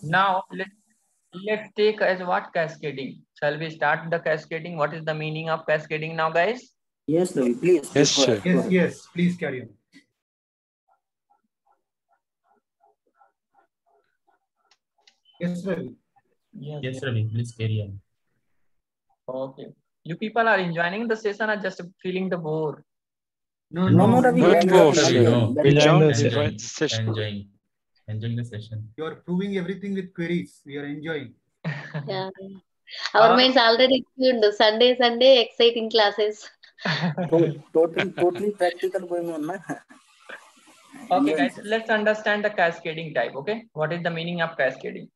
Now let's take as what cascading. Shall we start the cascading? What is the meaning of cascading now, guys? Yes, Ravi, please. Yes, sir. Yes, please carry on. Yes, Ravi. Yes, Ravi, please carry on. Okay. You people are enjoying the session or just feeling the bore? No, Not Ravi. both, Very sir. No. very Enjoying well. the session. Enjoying the session. You are proving everything with queries. We are enjoying. Yeah. Our minds already tuned. Sunday, exciting classes. Totally practical going on, na? Okay, guys, let's understand the cascading type. Okay, what is the meaning of cascading?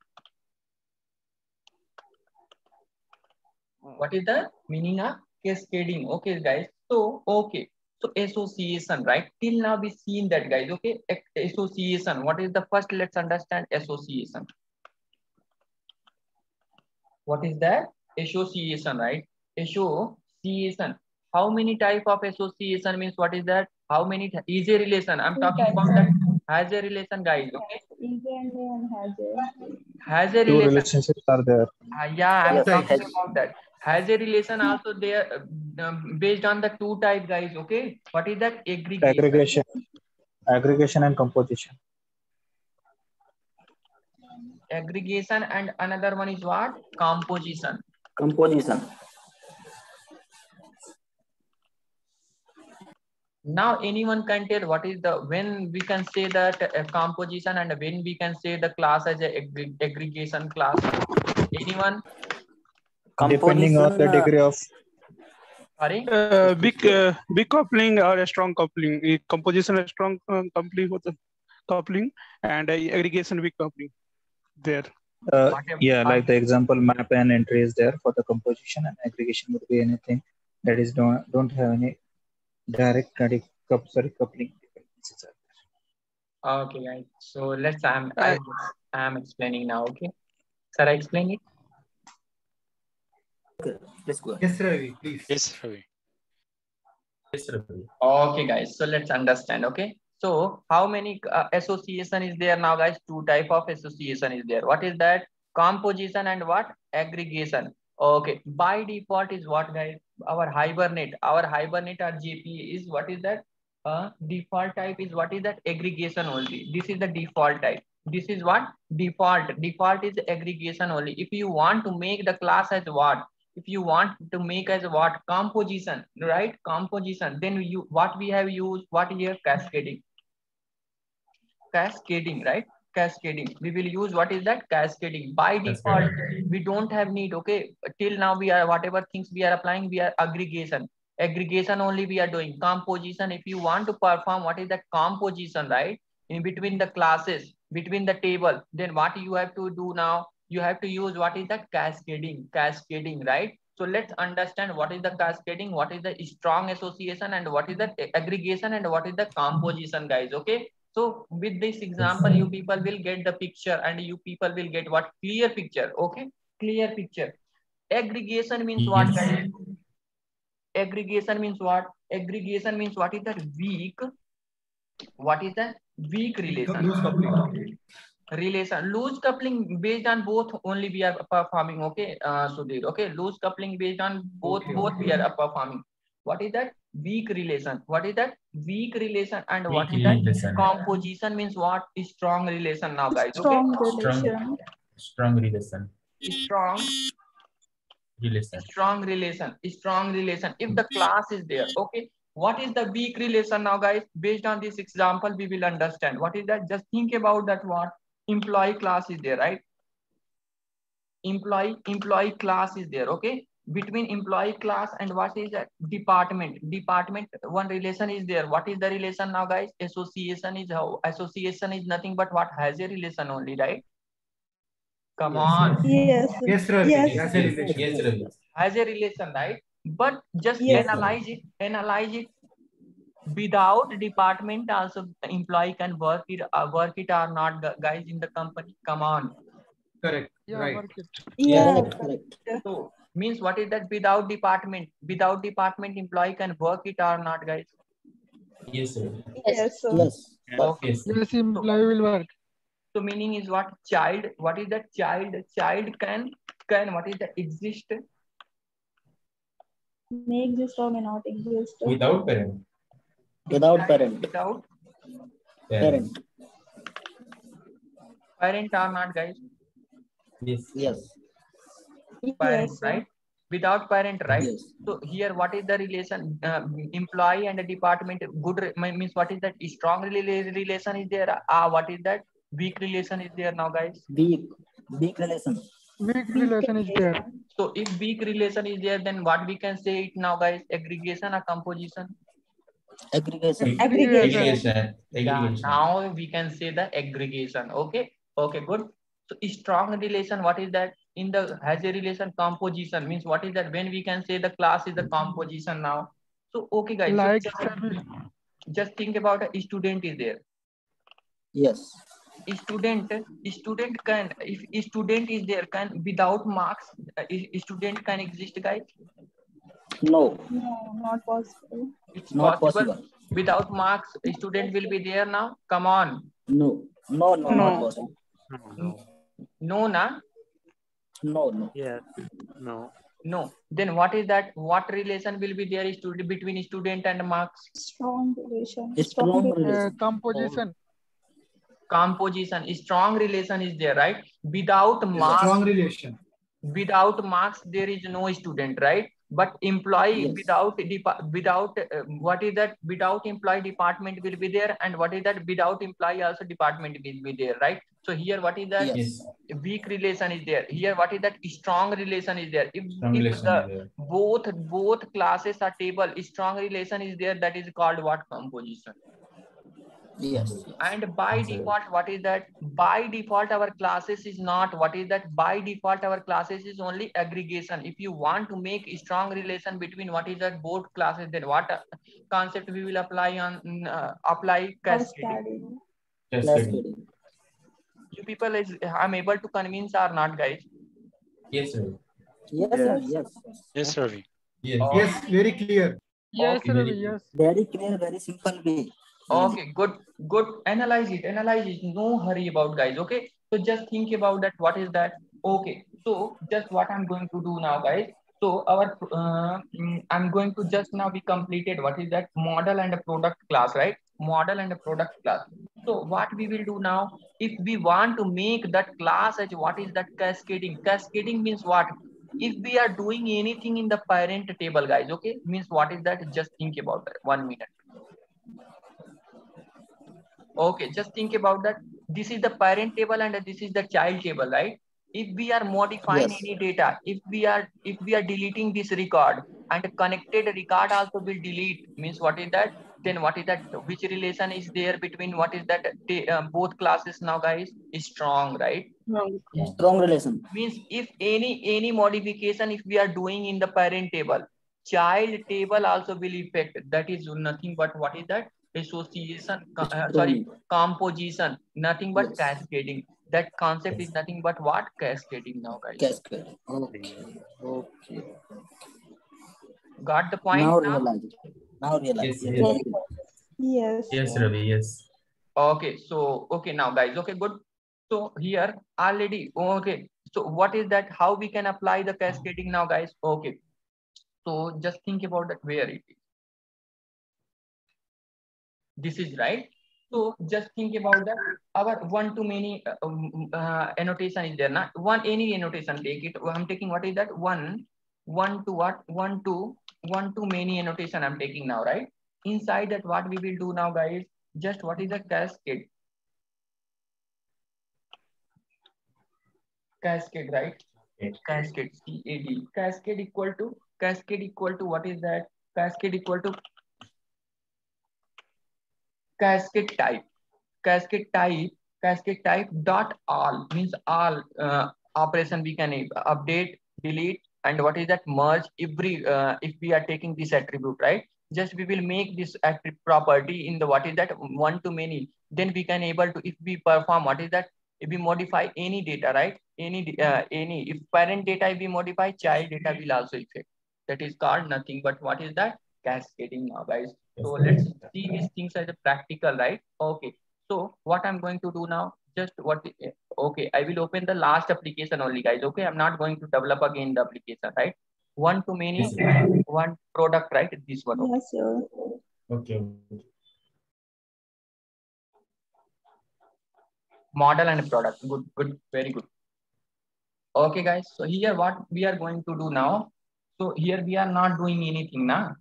What is the meaning of cascading? Okay, guys. So association, right? Till now we seen that, guys. Okay, association. What is the first? Let's understand association. What is that? Association, right? Association. How many type of association means? What is that? How many is a relation? I'm talking about that has a relation, guys. Okay. Has a Two relation. relationships are there. Yeah, I'm Yes, talking has. about that. Has a relation also there based on the two type, guys. Okay. What is that? Aggregation. Aggregation and composition. Aggregation and another one is what? Composition. Composition. Now anyone can tell what is the when we can say that composition and when we can say the class as a aggregation class. Anyone? Depending on the degree of Sorry. Big coupling or a strong coupling. Composition a strong coupling with the coupling and aggregation weak coupling. There. yeah, like the example map and entry is there for the composition, and aggregation would be anything that is don't have any direct coupling. Okay, guys. So let's I'm explaining now. Okay. Sir, I explain it. Okay, let's go. Yes, Ravi, please. Yes, Ravi. Yes, Ravi. Okay, guys. So let's understand. Okay. So how many association is there now, guys? Two type of association is there. What is that? Composition and what? Aggregation. Okay. By default is what, guys? Our Hibernate or JP is what is that? Default type is what is that? Aggregation only. This is the default type. This is what? Default. Default is aggregation only. If you want to make the class as what? If you want to make as what? Composition, right? Composition. Then what we have used, what here? Cascading. Cascading, right? Cascading. We will use what is that? Cascading. By default, we don't have need. Okay. Till now we are whatever things we are applying, we are aggregation. Aggregation only we are doing. Composition. If you want to perform what is that? Composition, right? In between the classes, between the table, then what you have to do now? You have to use what is that? Cascading. Cascading, right? So let's understand what is the cascading, what is the strong association, and what is the aggregation, and what is the composition, guys. Okay. So with this example, you people will get the picture, and you people will get what? Clear picture. Okay. Clear picture. Aggregation means what, guys? Aggregation means what? Aggregation means what is that? Weak. What is that? Weak relation. Loose coupling. Relation. Loose coupling based on both only we are performing. Okay, Sudhir. Okay, loose coupling based on both we are performing. What is that? Weak relation. What is that? Weak relation. And weak what is that? Relation. Composition means what? Strong relation now, guys. Okay. Strong relation. Strong relation. If the class is there, okay. What is the weak relation now, guys? Based on this example, we will understand. What is that? Just think about that. What? Employee class is there, right? Employee class is there. Okay. Between employee class and what is that? Department. One relation is there. What is the relation now, guys? Association is how? Association is nothing but what? Has a relation only, right? Come on. Yes, Ravi. Has a relation. Yes, Ravi. Has a relation, right? But just analyze it. Without department, also the employee can work it or not, guys, in the company. Come on. Correct. Yeah, right. work it. Yeah, correct. So means what is that? Without department, employee can work it or not, guys? Yes, Ravi. Yes. Yes. Okay. Yes. Yes, employee will work. So meaning is what? Child. What is that? Child. Child can what is that? Exist. May exist or may not exist. Without parent. Without parent. Without Parent. parent or not, guys? Yes. Yes. Parent, Yes, right? Without parent, right? Yes. So here, what is the relation? Employee and the department. Good means what is that? Strong relation is there. What is that? Weak relation is there now, guys. Weak relation. Weak relation is there. So if weak relation is there, then what we can say it now, guys? Aggregation or composition? Aggregation. Aggregation. Yeah, now we can say the aggregation. Okay. Okay, good. So strong relation, what is that? In the has a relation composition means what is that? When we can say the class is the composition now. So okay, guys. Like So just think about a student is there. Yes. Student can, if student is there, can without marks student can exist, guys? No. No, not possible. It's Not possible. possible. Without marks student will be there now. Come on. No. No. No. No. Not possible. No, na? No. No. Yes. No. No. Then what is that? What relation will be there between student and marks? Strong relation. Strong relation. Composition. Composition. Strong relation is there, right? Without marks, Strong relation. without marks there is no student, right? But employee, Yes. without what is that? Without employee department will be there, and what is that? Without employee also department will be there, right? So here what is that? Yes. Weak relation is there. Here what is that? Strong relation is there. Strong If relation the is there. both classes are table, strong relation is there, that is called what? Composition. Yes. And by Yes, sir. default, what is that? By default, our classes is not, what is that? By default, our classes is only aggregation. If you want to make a strong relation between what is that both classes, then what concept we will apply on apply cascading. Cascading. You people is I'm able to convince or not, guys? Yes, sir. Yes. Sir. Yes. Yes, Ravi. Yes. Yes, very clear. Yes, Okay. Ravi, yes. Very clear. Very simple way. Okay, good. Analyze it. No hurry about, guys. Okay. So just think about that. What is that? Okay. So just what I'm going to do now, guys. So our I'm going to just now we completed what is that? Model and a product class, right? Model and a product class. So what we will do now, if we want to make that class as what is that? Cascading. Cascading means what? If we are doing anything in the parent table, guys, okay, means what is that? Just think about that. 1 minute. Okay, just think about that. This is the parent table and this is the child table, right? If we are modifying Yes. any data, if we are deleting this record and connected record also will delete, means what is that? Then what is that? Which relation is there between what is that? Both classes now, guys, is strong, right? Strong relation. Means if any modification if we are doing in the parent table, child table also will affect. That is nothing but what is that? Association, composition, nothing but Yes. cascading. That concept is nothing but what? Cascading now, guys. Cascading. Okay. Okay. Got the point Now now? realize it. Now realize. Yes, Yes. Yes. Yes, Ravi. Yes. Okay, so okay now, guys. Okay, good. So here already, okay. So what is that? How we can apply the cascading now, guys? Okay. So just think about that where it is. This is right. So just think about that. Our one to many annotation is there. Not one any annotation. Take it. I'm taking what is that? One to what? One to many annotation. I'm taking now, right? Inside that, what we will do now, guys? Just what is a cascade? Cascade, right? Cascade. CAD. Cascade equal to what is that? Cascade equal to cascade type dot all means all operation we can update, delete, and what is that? Merge every if we are taking this attribute, right? Just we will make this attribute property in the what is that? One to many. Then we can able to, if we perform what is that? If we modify any data, right? Any if parent data if we modify, child data will also affect. That is called nothing but what is that? Cascading now, guys. So let's see these things as a practical, right? Okay. So what I'm going to do now, just what, okay, I will open the last application only, guys. Okay, I'm not going to develop again the application, right? One to many, Yes, sir. and one product, right? This one. Okay. Yes, sir. Okay. Model and product. Good, good, very good. Okay, guys. So here what we are going to do now. So here we are not doing anything now.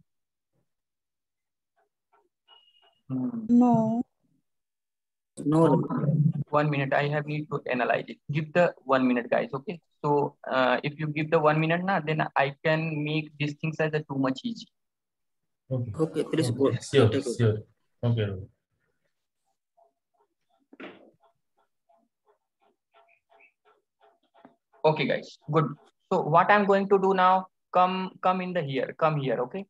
No. No. 1 minute. I have need to analyze it. Give the 1 minute, guys. Okay. So if you give the 1 minute now, then I can make these things as a too much easy. Okay. Okay, please go. Sure, Take it. sure. Okay. Okay, guys. Good. So what I'm going to do now? Come in the here. Come here. Okay.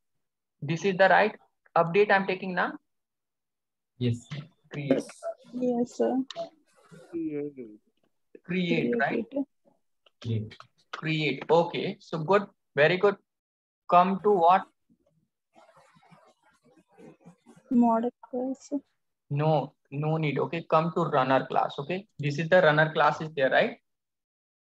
This is the right update I'm taking now. Yes. Create. Yes, sir. Create, right? Create. Create. Okay. So good. Very good. Come to what? Model class. No need. Okay. Come to runner class. Okay. This is the runner class is there, right?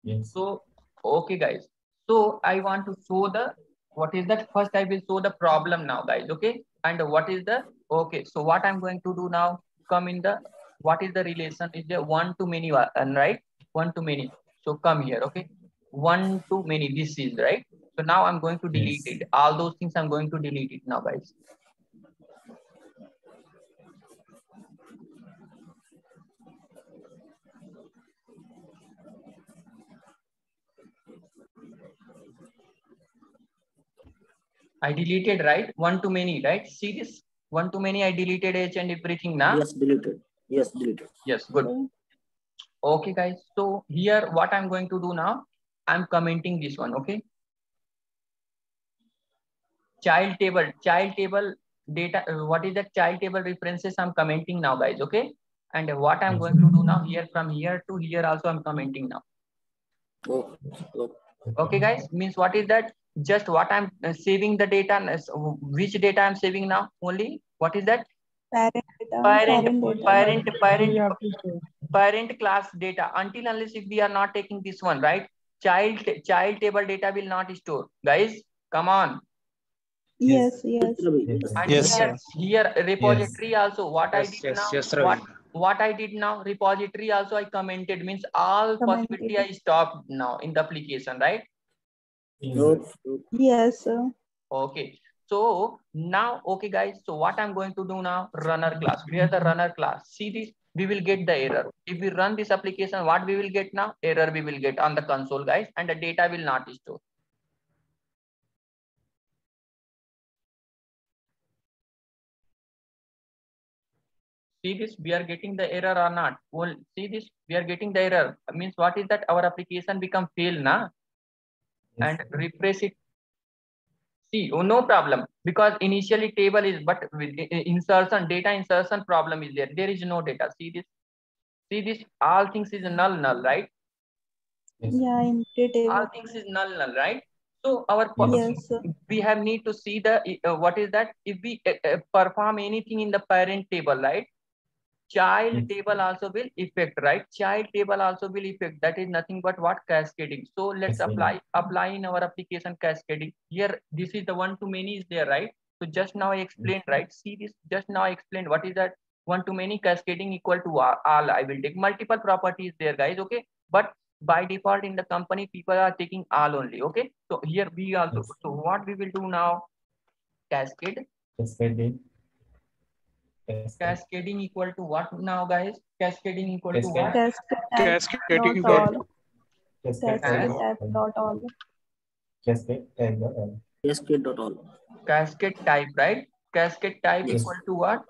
Yes. So, okay, guys. So I want to show the, what is that? First, I will show the problem now, guys. Okay. And what is the, okay. So what I'm going to do now, come in the, what is the relation? Is there one to many, right? One to many. So come here. Okay. One to many. This is right. So now I'm going to delete Yes. it. All those things I'm going to delete it now, guys. I deleted, right? One to many, right? See this? One to many, I deleted H and everything now. Yes, deleted. Yes, deleted. Yes, good. Okay, guys. So here, what I'm going to do now, I'm commenting this one, okay? Child table data. What is that child table references? I'm commenting now, guys, okay? And what I'm going to do now, here from here to here also I'm commenting now. Oh, oh. Okay, guys, means what is that? Just what I'm saving the data, which data I'm saving now only? What is that? Parent class data. Until unless if we are not taking this one, right? Child table data will not store. Guys, come on. Yes, yes. And Yes, here repository also. What I did now? yes, Ravi. What I did now? Repository also I commented, means all possibility I stopped now in the application, right? Yes, sir. Okay. So now, okay, guys. So what I'm going to do now? Runner class. Where the runner class? See this? We will get the error. If we run this application, what we will get now? Error we will get on the console, guys, and the data will not store. See this? We are getting the error or not? Well, see this? We are getting the error. Means what is that? Our application become fail, na? Yes. And refresh it. See, oh, no problem, because initially table is, but with insertion, data insertion problem is there. There is no data. See this? See this? All things is null, right? Yes. Yeah, in detail. All things is null, right? So our Yes, sir. we have need to see the what is that? If we perform anything in the parent table, right? Child Yes. table also will affect, right? Child table also will affect. That is nothing but what? Cascading. So let's Cascading. apply in our application cascading. Here, this is the one to many is there, right? So just now I explained, right? See this? Just now I explained what is that? One to many cascading equal to all. I will take multiple properties there, guys. Okay, but by default in the company, people are taking all only. Okay, so here we also. Yes. So what we will do now? Cascade. Cascading equal to what now, guys? Cascading equal to what? Cascading dot dot all. Cascade type dot all. Cascade dot all. Cascade type, right? Cascade type Yes. equal to what?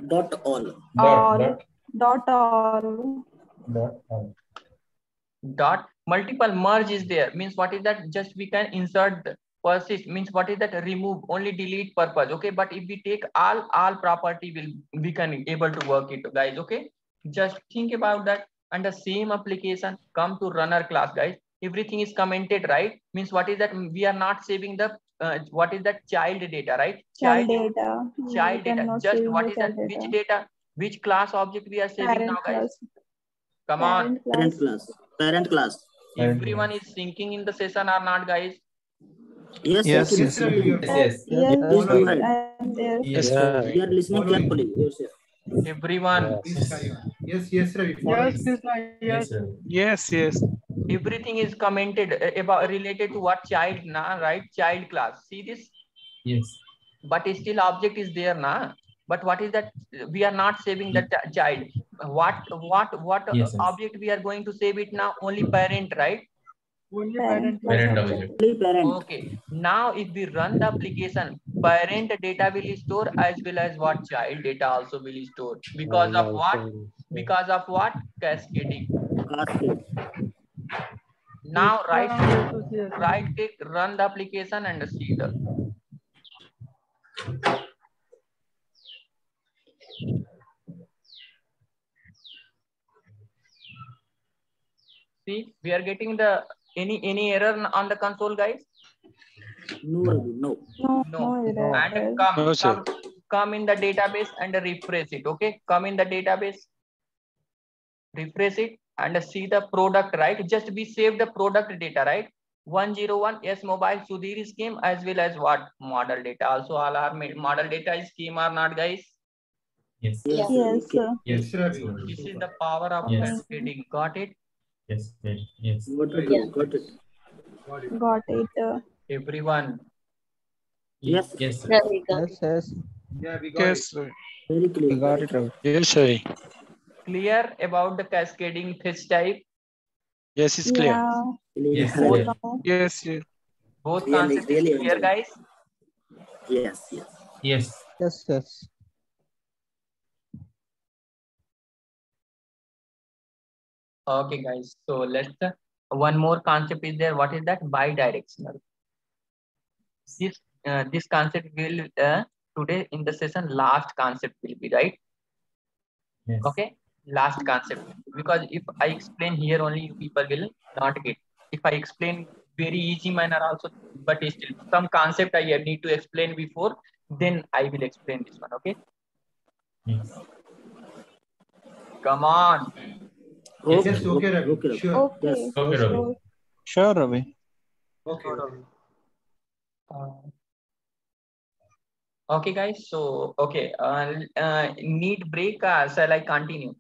Dot all. Dot all. Dot. Multiple merge is there. Means what is that? Just we can insert persist. Means what is that? Remove, only delete purpose. Okay, but if we take all property will, we can able to work it, guys. Okay, just think about that. And the same application come to runner class, guys. Everything is commented, right? Means what is that? We are not saving the what is that? Child data, right? Child data. Child We data. cannot Just save what the is that? child Which data. data? Which class object we are saving Parent now, guys? class. Come on. Parent class. Parent class. Everyone is syncing in the session or not, guys? Yes, Yes, yes, yes. Ravi, you're- Yes. Yes, Please go ahead. I am there. Yes, We Ravi. are listening Following. carefully. Yes, yes. Everyone. Please carry on. Yes, Ravi. Follow. Yes, Ravi. Yes, yes. Everything is commented about related to what child, na, right? Child class. See this? Yes. But still object is there, na? But what is that? We are not saving the child. What Yes, yes. object we are going to save it now? Only parent, right? Parent class Parent object. object. Only parent. Okay. Now if we run the application, parent data will store as well as what child data also will store. Because of what? Because of what? Cascading. Cascade. Now right click, run the application and see the. See, we are getting the any error on the console, guys? No, Ravi, no. No. error. And No, sir. come in the database and refresh it. Okay, come in the database, refresh it and see the product, right? Just we save the product data, right? 101 yes mobile Sudhir scheme as well as what model data. Also all our model data is scheme or not, guys? Yes. Yes, Yes, okay. Yes. Ravi. This is the power of Yes. cascading. Got it? Yes. Yes. Got it. Yeah. Got it. Got it. Got it. Everyone. Yes. Yes. Sir. Ravi, got it. Yes. Yeah, we got Yes, it. Ravi. Very clear. We got it, Ravi. Yes, Ravi. Clear about the cascading fetch type? Yes, it's clear. Yeah. Yes. Clear. Sir. Yes, yes. Both Really, concepts really is clear, enjoyed. guys? Yes, yes. Yes. Yes, yes. Okay, guys. So let's one more concept is there. What is that? Bidirectional. This concept will today in the session last concept will be, right? Yes. Okay, last concept, because if I explain here only you people will not get. If I explain very easy manner also, but still some concept I need to explain before, then I will explain this one. Okay, Yes. come on. Okay, Yes, okay, Ravi. okay, Ravi. Sure. Okay. Yes. Okay, Ravi. So, Sure, Ravi. Okay. Okay, guys. So okay, need break. Shall I continue?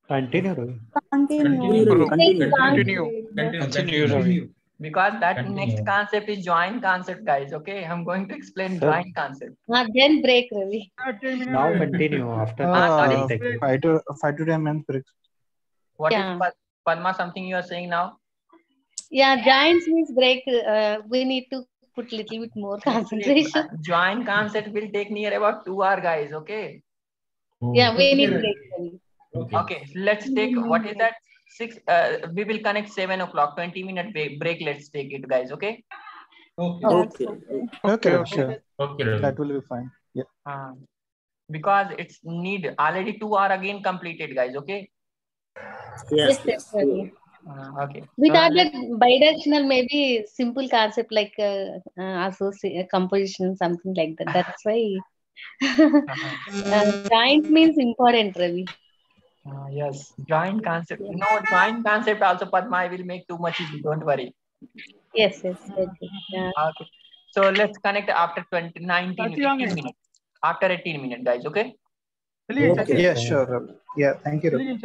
Continue, Ravi. continue. Continue. Continue, Ravi. Because that Continue. next concept is join concept, guys. Okay, I'm going to explain join concept. Then break, Ravi. Now continue after sorry. 5 to 10 minutes break. What is Yeah. Padma? Something you are saying now? Yeah, giants means break. We need to put little bit more concentration. Join concept will take near about 2 hours, guys. Okay. Yeah, we need Okay. break. Ravi. Okay. Let's take what is that? 6. We will connect 7 o'clock. 20-minute break. Let's take it, guys. Okay. Okay. Okay. Okay, Ravi, sure. Okay, Ravi. That will be fine. Yeah. Because it's need already 2 hours again completed, guys. Okay. Yes, Yes, yes. Ravi. Okay. We So thought that bidirectional may be simple concept like composition, something like that. That's why giant means important, Ravi. yes, joint concept. No, joint concept also, Padma, I will make too much easy. Don't worry. Yes. Okay. Yeah. Okay. So let's connect after 18 minutes. After 18 minutes, guys. Okay. Okay. Yeah, sure, Ravi. Yeah, thank you, Ravi.